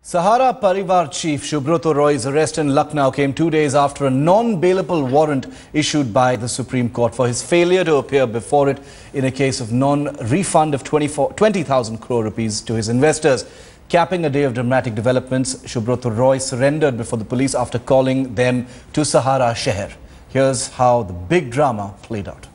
Sahara Parivar chief Subroto Roy's arrest in Lucknow came 2 days after a non-bailable warrant issued by the Supreme Court for his failure to appear before it in a case of non-refund of 20,000 crore rupees to his investors. Capping a day of dramatic developments, Subroto Roy surrendered before the police after calling them to Sahara Sheher. Here's how the big drama played out.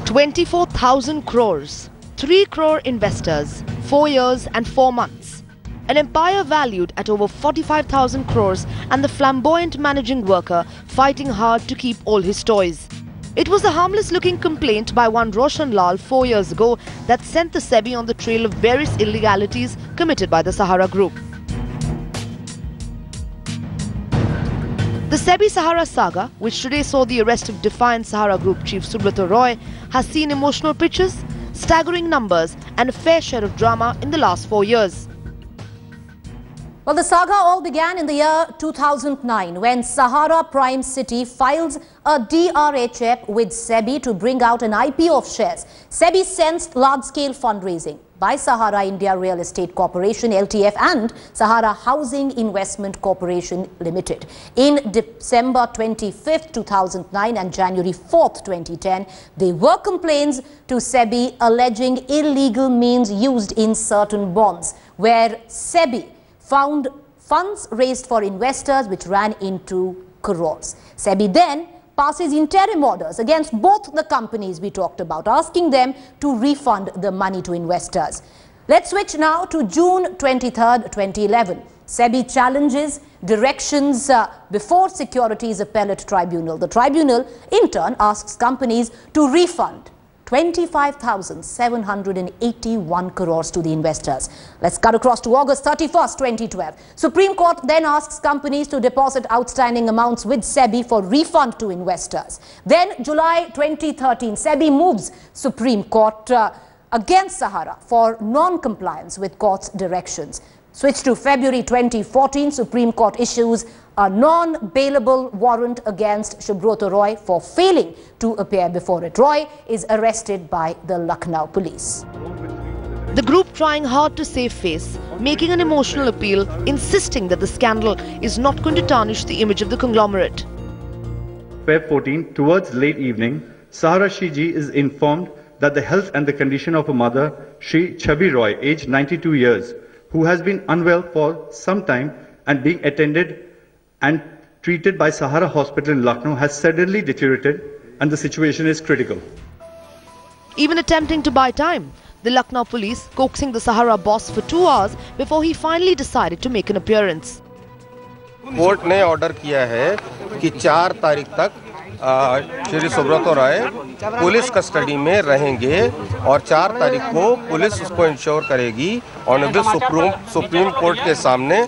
24,000 crores, 3 crore investors, 4 years and 4 months. An empire valued at over 45,000 crores and the flamboyant managing worker fighting hard to keep all his toys. It was a harmless-looking complaint by one Roshan Lal 4 years ago that sent the SEBI on the trail of various illegalities committed by the Sahara Group. The SEBI Sahara saga, which today saw the arrest of defiant Sahara Group chief Subroto Roy, has seen emotional pictures, staggering numbers and a fair share of drama in the last 4 years. Well, the saga all began in the year 2009 when Sahara Prime City filed a DRHF with SEBI to bring out an IPO of shares. SEBI sensed large-scale fundraising by Sahara India Real Estate Corporation LTF and Sahara Housing Investment Corporation Limited. In December 25th, 2009 and January 4th, 2010, there were complaints to SEBI alleging illegal means used in certain bonds, where SEBI found funds raised for investors which ran into crores. SEBI then passes interim orders against both the companies we talked about, asking them to refund the money to investors. Let's switch now to June 23rd, 2011. SEBI challenges directions before Securities Appellate Tribunal. The tribunal, in turn, asks companies to refund 25,781 crores to the investors. Let's cut across to August 31st, 2012. Supreme Court then asks companies to deposit outstanding amounts with SEBI for refund to investors. Then July 2013, SEBI moves Supreme Court against Sahara for non-compliance with court's directions. Switch to February 2014, Supreme Court issues a non-bailable warrant against Subroto Roy for failing to appear before it. Roy is arrested by the Lucknow police. The group trying hard to save face, making an emotional appeal, insisting that the scandal is not going to tarnish the image of the conglomerate. Feb 14, towards late evening, Sahara Shiji is informed that the health and the condition of a mother, Shri Chabi Roy, aged 92 years, who has been unwell for some time and being attended and treated by Sahara Hospital in Lucknow, has suddenly deteriorated and the situation is critical. Even attempting to buy time, the Lucknow police coaxing the Sahara boss for 2 hours before he finally decided to make an appearance. Court ने order किया है कि 4 तारीख तक Shri Subroto Roy police custody में रहेंगे और 4 तारीख को पुलिस उसको इंश्योर करेगी और सुप्रीम कोर्ट के सामने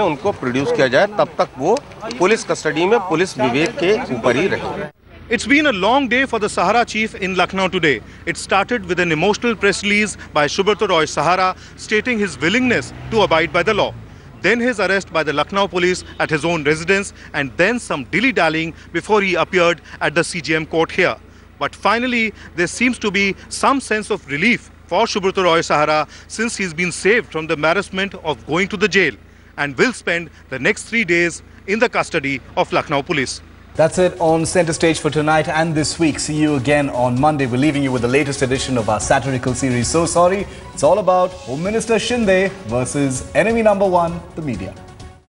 उनको प्रोड्यूस किया जाए, तब तक वो पुलिस कस्टडी में पुलिस विवेक के ऊपर ही रहेंगे. It's been a long day for the Sahara chief in Lucknow today. It started with an emotional press release by Subroto Roy Sahara stating his willingness to abide by the law. Then his arrest by the Lucknow police at his own residence, and then some dilly-dallying before he appeared at the CJM court here. But finally, there seems to be some sense of relief for Subroto Roy Sahara since he's been saved from the embarrassment of going to the jail and will spend the next 3 days in the custody of Lucknow police. That's it on Center Stage for tonight and this week. See you again on Monday. We're leaving you with the latest edition of our satirical series, So Sorry. It's all about Home Minister Shinde versus enemy number one, the media.